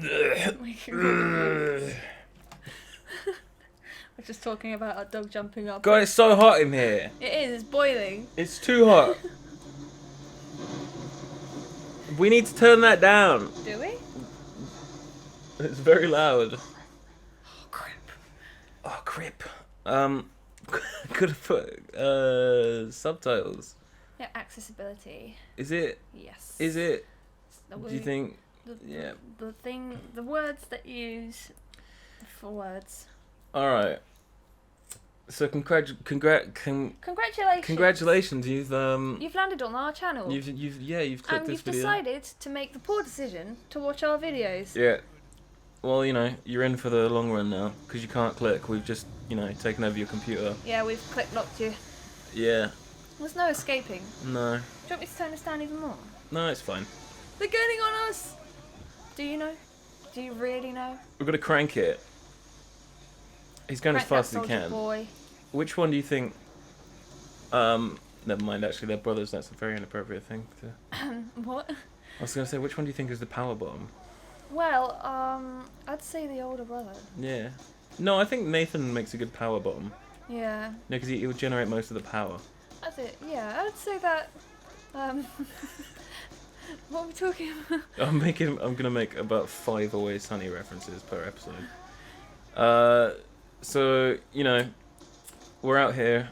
We're just talking about our dog jumping up. God, it's so hot in here. It is, it's boiling. It's too hot. We need to turn that down. Do we? It's very loud. Oh, crap. Oh, crap. Could have put subtitles. Yeah, accessibility. Is it? Yes. Is it? Do you think? Yeah. The words that you use for words. Alright. So congratulations. Congratulations, you've landed on our channel. You've clicked and this you've video. decided to make the poor decision to watch our videos. Yeah. Well, you're in for the long run now because you can't click. We've just, taken over your computer. Yeah, we've locked you. Yeah. There's no escaping. No. Do you want me to turn this down even more? No, it's fine. They're getting on us. Do you know? Do you really know? We're gonna crank it. He's going as fast as he can. Boy. Which one do you think? Never mind. Actually, they're brothers. That's a very inappropriate thing to. What? I was gonna say, which one do you think is the power bomb? Well, I'd say the older brother. Yeah. No, I think Nathan makes a good power bomb. Yeah. No, because he would generate most of the power. That's it. Yeah, I'd say that. What are we talking about? I'm gonna make about 5 Always Sunny references per episode. So we're out here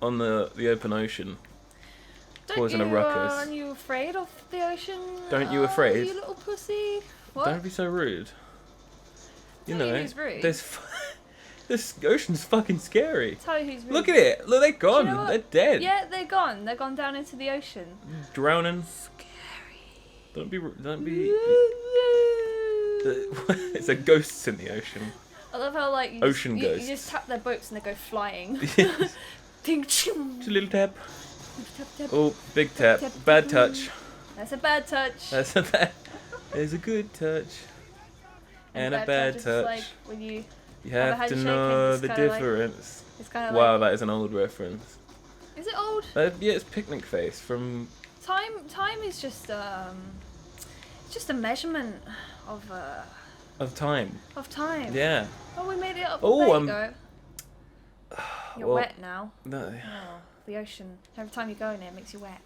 on the open ocean, causing a ruckus. Aren't you afraid of the ocean? Don't you afraid? You little pussy. What? Don't be so rude. Tell you who's rude. This ocean's fucking scary. Tell you who's rude. Look at it. Look, they're gone. You know They're dead. Yeah, they're gone. They're gone down into the ocean. Drowning. Scary. Don't be. It's a ghosts in the ocean. I love how Ocean you ghosts. just tap their boats and they go flying. Yes. Ding, Just a little tap. tap, tap. Oh, big tap. Bad touch. That's a bad touch. That's a bad. There's a good touch. And a bad touch. Is like when you have to handshake know and the it's kinda difference. it's kind of Wow, that is an old reference. Is it old? Yeah, it's Picnic Face from. Time is just a measurement of time. time. Yeah. Oh, we made it up. Oh, there you go. You're well, wet now. No, Oh, the ocean. Every time you go in it makes you wet.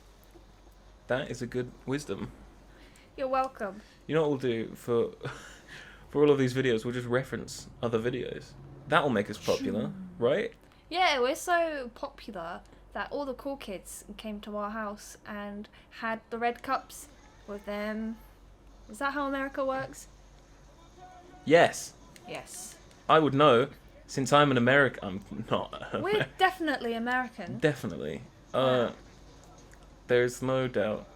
that is a good wisdom. You're welcome. You know what we'll do for all of these videos? We'll just reference other videos. That'll make us popular, right? Yeah, we're so popular that all the cool kids came to our house and had the red cups with them. Is that how America works? Yes. Yes. I would know, since I'm an American. I'm not. We're definitely American. Definitely. Yeah. There's no doubt.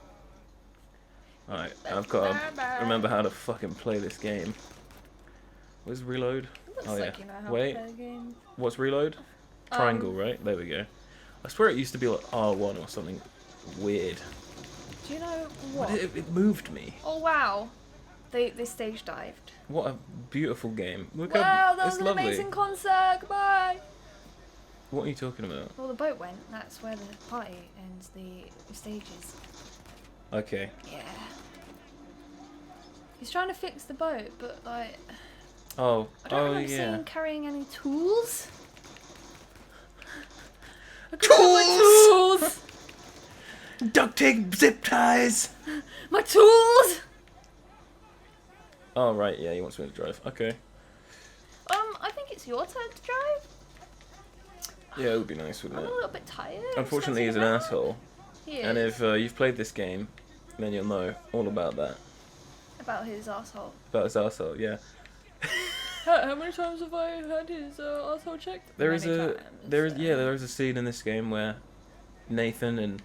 Alright, I've got to remember how to fucking play this game. Where's reload? Looks Oh like yeah. you know how Wait. to play the game. What's reload? Triangle, right? There we go. I swear it used to be like R1 or something weird. Do you know what? But it moved me. Oh wow. They stage dived. What a beautiful game. Look Wow, how that was it's an lovely. amazing concert. Goodbye. What are you talking about? Well, the boat went. That's where the party ends. The stages. Okay. Yeah. He's trying to fix the boat, but like Oh. I don't remember seeing yeah. him carrying any tools. Look at all my tools. Duct tape, zip ties. My tools. Oh right, yeah, he wants me to drive. Okay. I think it's your turn to drive. Yeah, it would be nice, I'm wouldn't a it? little bit tired. Unfortunately, he's I'm an starting asshole. to He is. And if you've played this game, then you'll know all about that. About his asshole. About his arsehole, yeah. How many times have I had his asshole checked? There is Many times, there is a scene in this game where Nathan and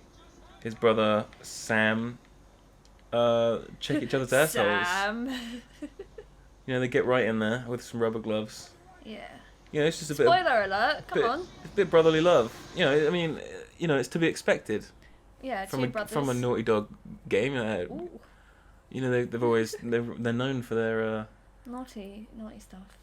his brother Sam check each other's assholes. Sam. They get right in there with some rubber gloves. Yeah. It's just a bit. Spoiler alert! Come on. It's a bit brotherly love. I mean, it's to be expected Yeah, from two brothers. from a Naughty Dog game. Ooh, They've always they're known for their naughty stuff.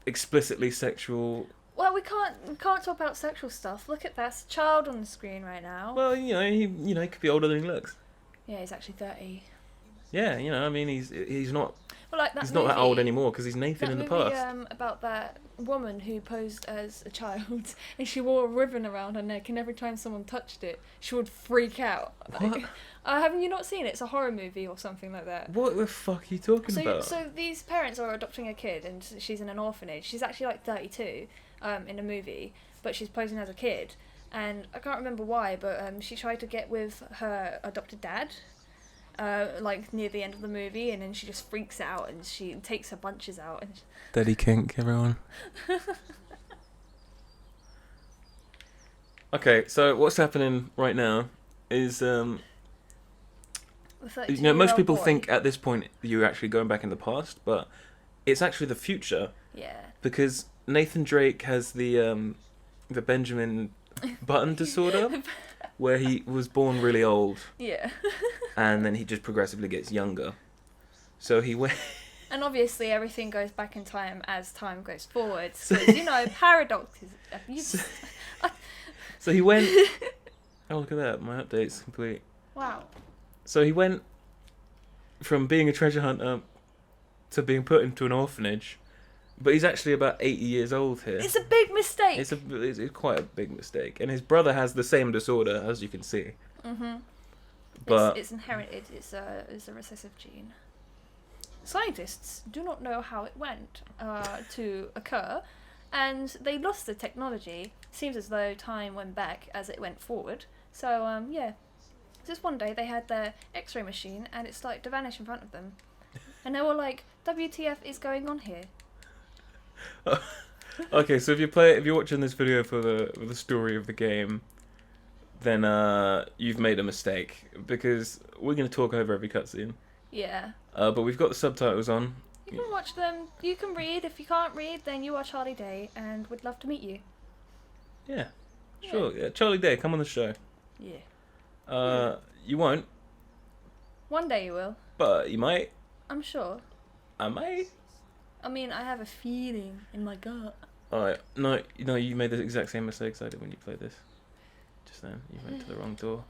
explicitly sexual. Well, we can't talk about sexual stuff. Look at that child on the screen right now. Well, he could be older than he looks. Yeah, he's actually 30. Yeah, you know, I mean, he's not Well, like that he's movie, not that old anymore because he's Nathan that in the movie past. about that woman who posed as a child and she wore a ribbon around her neck, and every time someone touched it, she would freak out. What? Haven't you not seen it? It's a horror movie or something like that. What the fuck are you talking So, about? so these parents are adopting a kid, and she's in an orphanage. She's actually like 32, in the movie, but she's posing as a kid, and I can't remember why, but she tried to get with her adopted dad, like near the end of the movie, and then she just freaks out and she takes her bunches out. And Daddy kink, everyone. Okay, so what's happening right now is the you know, most 32-year-old people boy- think at this point you're actually going back in the past, but it's actually the future yeah. because Nathan Drake has the Benjamin Button disorder, where he was born really old Yeah. and then he just progressively gets younger. So he went. And obviously everything goes back in time as time goes forward. Because, you know, paradoxes. So he went. Oh, look at that! My update's complete. Wow. So he went from being a treasure hunter to being put into an orphanage, but he's actually about 80 years old here. It's a big mistake. It's quite a big mistake, and his brother has the same disorder, as you can see. Mhm. But It's inherited. It's a recessive gene. Scientists do not know how it went to occur, and they lost the technology. Seems as though time went back as it went forward. So yeah, just one day they had their X-ray machine, and it started to vanish in front of them, and they were like, "WTF is going on here?" okay, so if you're watching this video for the story of the game, then you've made a mistake because we're going to talk over every cutscene. Yeah. But we've got the subtitles on. You can watch them. You can read. If you can't read, then you are Charlie Day, and we'd love to meet you. Yeah, sure. Yeah, Charlie Day, come on the show. Yeah. You won't, One day you will. but you might. I'm sure. I might. I mean, I have a feeling in my gut. Alright, no, you made the exact same mistakes I did when you played this. Just then, you went to the wrong door.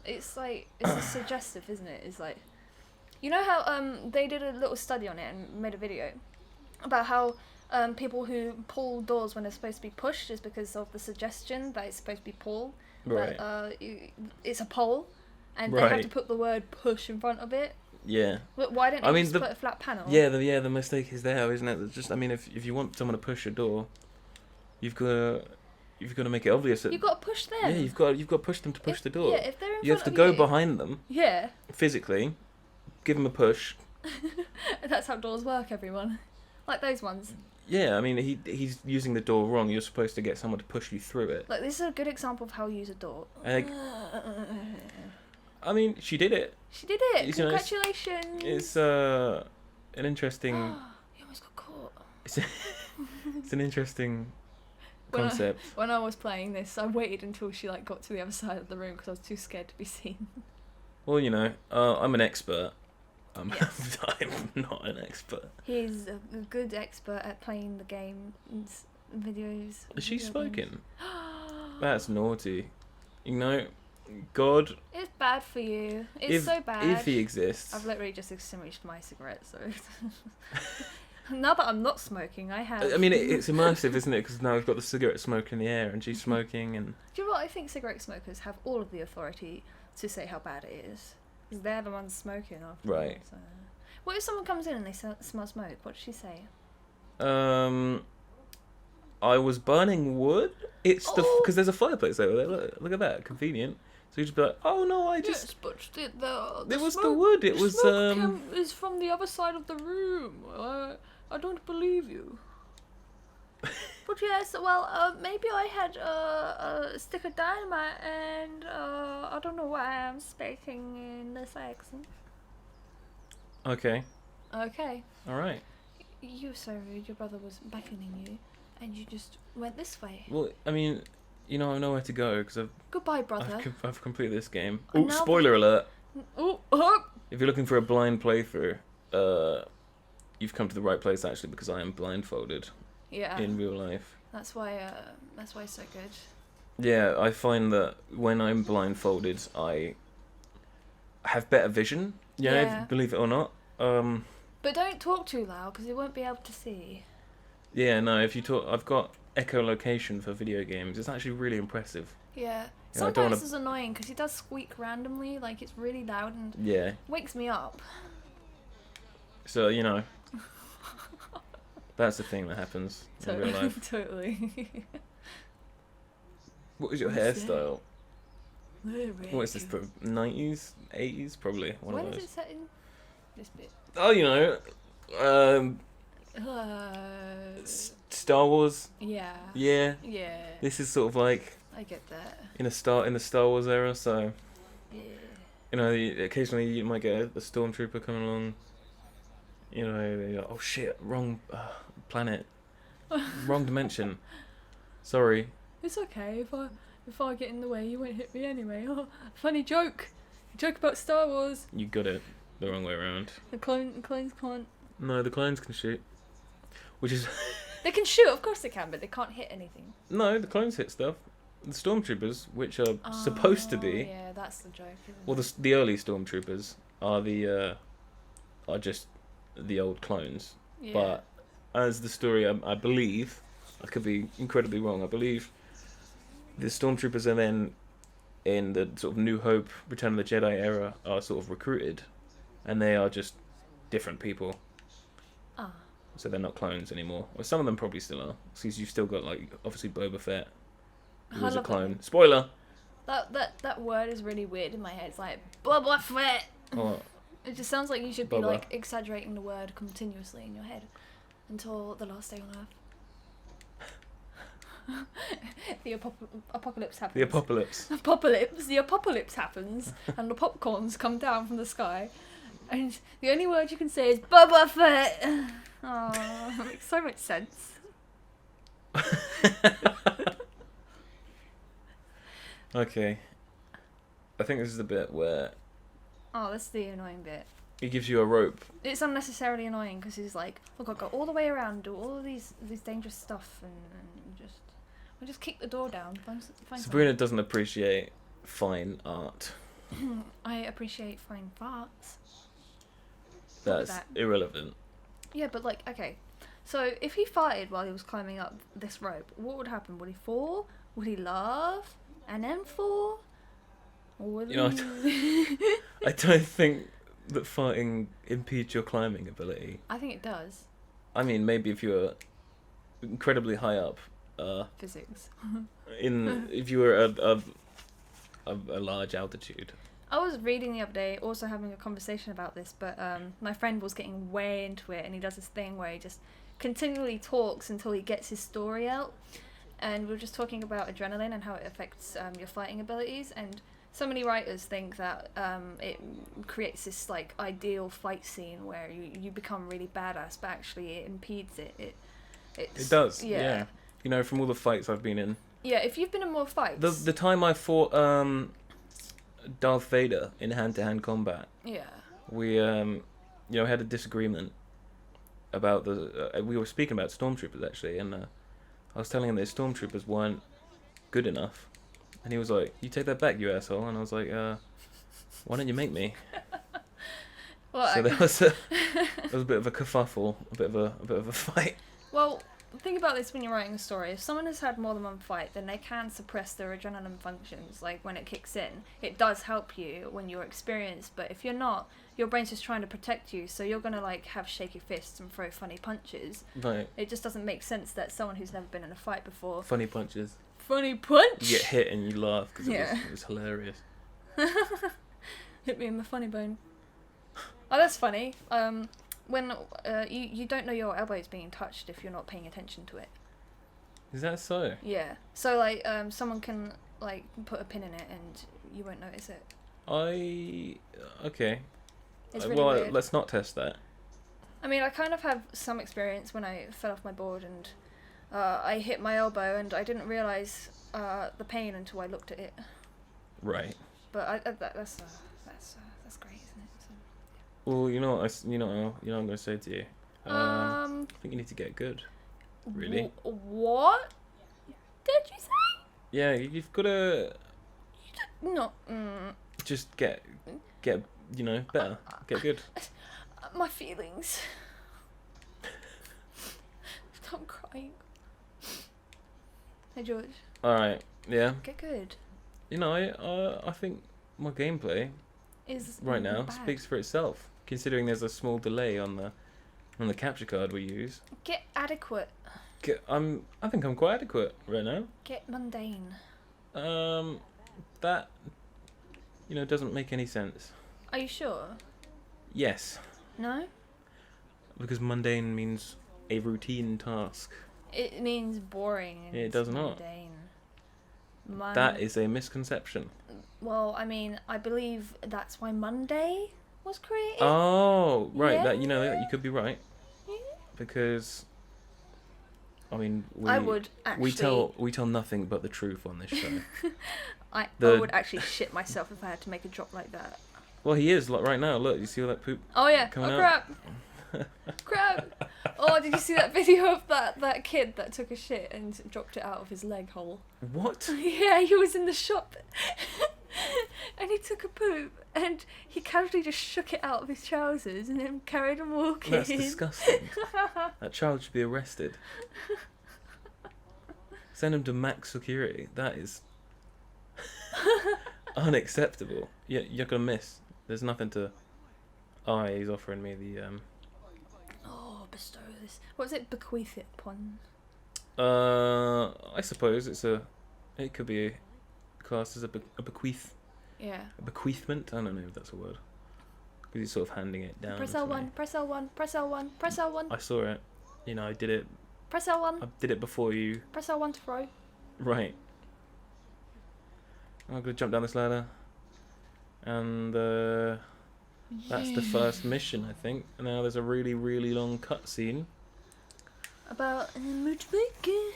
It's like, it's suggestive, isn't it? It's like, you know how they did a little study on it and made a video about how people who pull doors when they're supposed to be pushed is because of the suggestion that it's supposed to be pull. Right. That, it's a pull, and they have Right. to put the word push in front of it. Yeah. But why don't they just put a flat panel? Yeah, the mistake is there, isn't it? It's just, I mean, if you want someone to push a door, you've got to make it obvious that. You've got to push them. Yeah, you've got to push them to push the door. Yeah, if they're in You have to front go of you, behind them Yeah. physically, give them a push. That's how doors work, everyone. Like those ones. Yeah, I mean, he's using the door wrong. You're supposed to get someone to push you through it. Like, this is a good example of how you use a door. Like, I mean, she did it. She did it! You know, Congratulations! It's an interesting. You almost got caught. It's an interesting When I- concept. When I was playing this, I waited until she like got to the other side of the room because I was too scared to be seen. Well, you know, I'm an expert. Yes. I'm not an expert. He's a good expert at playing the game videos. Is she video smoking? games. That's naughty. You know, God, It's bad for you. It's so bad. if he exists. I've literally just extinguished my cigarette, so now that I'm not smoking, I have. I mean, it's immersive, isn't it? Because now we've got the cigarette smoke in the air, and she's smoking, and Do you know what? I think cigarette smokers have all of the authority to say how bad it is. 'Cause they're the ones smoking after all, Right. so. What if someone comes in and they smell smoke? What does she say? I was burning wood. It's Oh. because there's a fireplace over there. Look at that, convenient. So you just be like, oh no, I just. Yes, but the It was the smoke- wood. It the was smoke is from the other side of the room. I don't believe you. But yes, well, maybe I had a stick of dynamite, and I don't know why I'm speaking in this accent. Okay. Okay. All right. You were so rude. Your brother was beckoning you, and you just went this way. Well, I mean, you know, I know where to go because Goodbye, brother. I've completed this game. And Oh, now spoiler alert! Oh, oh. If you're looking for a blind playthrough, you've come to the right place actually because I am blindfolded Yeah. in real life. That's why it's so good. Yeah, I find that when I'm blindfolded, I have better vision. You know, Yeah. believe it or not. But don't talk too loud because they won't be able to see. Yeah, no. If you talk, I've got echolocation for video games. It's actually really impressive. Yeah. Yeah, I don't Sometimes wanna- it's annoying because he does squeak randomly, like it's really loud and Yeah. wakes me up. So you know, that's the thing that happens in real life. Totally. What was your What's that? hairstyle? What is this? 90s, 80s, probably one When of is those. it set in? This bit. Oh, you know, Star Wars. Yeah. Yeah, Yeah. this is sort of like I get that. in the Star Wars era. So Yeah. you know, occasionally you might get a stormtrooper coming along. You know, you're like, oh shit, wrong planet, wrong dimension. Sorry. It's okay if I get in the way, you won't hit me anyway. Oh, funny joke. Joke about Star Wars. You got it the wrong way around. The clones can't. No, the clones can shoot. Which is They can shoot, of course they can, but they can't hit anything. no, the clones hit stuff. The stormtroopers, which are supposed to be, Yeah, that's the joke. Isn't well, it? the early stormtroopers are just the old clones. Yeah. But as the story, I believe, I could be incredibly wrong. I believe the stormtroopers are then in the sort of New Hope, Return of the Jedi era are sort of recruited, and they are just different people. Ah. So they're not clones anymore. Or some of them probably still are. Because you've still got, like, obviously Boba Fett, who I was a love clone. Spoiler! That word is really weird in my head. It's like Boba Fett. Oh, It just sounds like you should be Boba. like exaggerating the word continuously in your head until the last day on Earth. The apocalypse happens. the apocalypse. The apocalypse happens, and the popcorns come down from the sky, and the only word you can say is Boba Fett. Oh, that makes so much sense. Okay. I think this is the bit where Oh, that's the annoying bit. he gives you a rope. It's unnecessarily annoying because he's like, look, I'll go all the way around, do all of these dangerous stuff, and just kick the door down. Find Sabrina doesn't appreciate fine art. I appreciate fine farts. That's that. irrelevant. Yeah, but like, okay. So if he farted while he was climbing up this rope, what would happen? Would he fall? Would he laugh? And then fall? Or would You know, he... I don't think that farting impedes your climbing ability. I think it does. I mean, maybe if you were incredibly high up, Physics. if you were at a large altitude. I was reading the other day, also having a conversation about this, but my friend was getting way into it, and he does this thing where he just continually talks until he gets his story out. And we were just talking about adrenaline and how it affects your fighting abilities, and so many writers think that it creates this like ideal fight scene where you become really badass, but actually it impedes it. It does, yeah. You know, from all the fights I've been in. Yeah, if you've been in more fights. The time I fought Darth Vader in hand-to-hand combat, Yeah. we had a disagreement about we were speaking about stormtroopers actually, and I was telling him that stormtroopers weren't good enough, and he was like, "You take that back, you asshole," and I was like, "Why don't you make me?" Well, So there was a bit of a kerfuffle, a bit of a fight. Well, think about this when you're writing a story. If someone has had more than one fight, then they can suppress their adrenaline functions. Like when it kicks in, it does help you when you're experienced. But if you're not, your brain's just trying to protect you, so you're gonna like have shaky fists and throw funny punches. Right. It just doesn't make sense that someone who's never been in a fight before. Funny punches. Funny punch. You get hit and you laugh because Yeah. it was hilarious. Hit me in the funny bone. Oh, that's funny. When you don't know your elbow's being touched if you're not paying attention to it. Is that so? Yeah. So like someone can like put a pin in it and you won't notice it. Okay. It's really weird. Let's not test that. I mean, I kind of have some experience when I fell off my board and I hit my elbow and I didn't realise the pain until I looked at it. Right. But that's great, isn't it? So, Well, you know what what I'm gonna say to you. I think you need to get good. Really? What did you say? Yeah, you've got to No. just get better. Get good. My feelings. Stop crying. Hey George. Alright, yeah. Get good. I think my gameplay Is right now bad. speaks for itself, considering there's a small delay on the capture card we use. Get adequate. I think I'm quite adequate right now. Get mundane. That doesn't make any sense. Are you sure? Yes, No? because mundane means a routine task. It means boring. And It does not. mundane. That is a misconception. Well, I mean, I believe that's why Monday was created. Oh, right. Yeah. That you could be right, Yeah. because I mean I would actually. we tell nothing but the truth on this show. I the- would actually shit myself if I had to make a drop like that. Well, he is like right now. Look, you see all that poop? Oh yeah. Coming Oh out. crap. Crap. Oh, did you see that video of that kid that took a shit and dropped it out of his leg hole? What? Yeah, he was in the shop and he took a poop and he casually just shook it out of his trousers and then carried on walking. That's disgusting. That child should be arrested. Send him to max security. That is unacceptable. You're gonna miss. There's nothing to. Oh, yeah, he's offering me the Oh, bestow this. What was it? Bequeath it upon. I suppose it could be classed as a bequeath, Yeah. a bequeathment. I don't know if that's a word, because he's sort of handing it down. Press to L1, me. press L1, press L1, press L1, I saw it. I did it. press L1, I did it before you. press L1 to throw. Right. I'm gonna jump down this ladder, and that's the first mission, I think. And now there's a really, really long cutscene. About motorbike.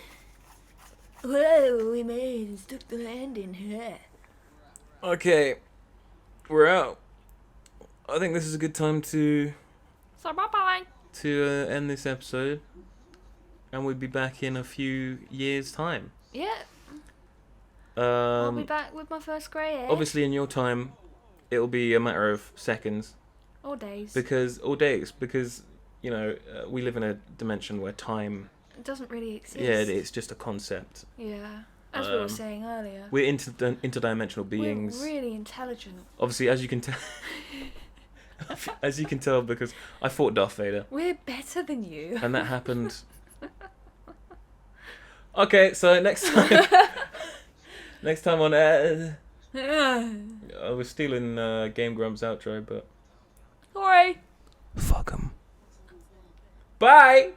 Whoa, we made and stuck the landing here. Okay, we're out. I think this is a good time to So bye bye. end this episode, and we'll be back in a few years' time. Yeah, I'll be Um, back with my first grey hair. obviously, in your time, it'll be a matter of seconds, Or days. or days, because we live in a dimension where time. It doesn't really exist. Yeah, it's just a concept. Yeah. As we were Um, saying earlier. We're interdimensional beings. We're really intelligent. Obviously, as you can tell, because I fought Darth Vader, We're better than you. and that happened. Okay, so next time, on I was stealing Game Grumps outro, but Sorry. fuck 'em. Bye.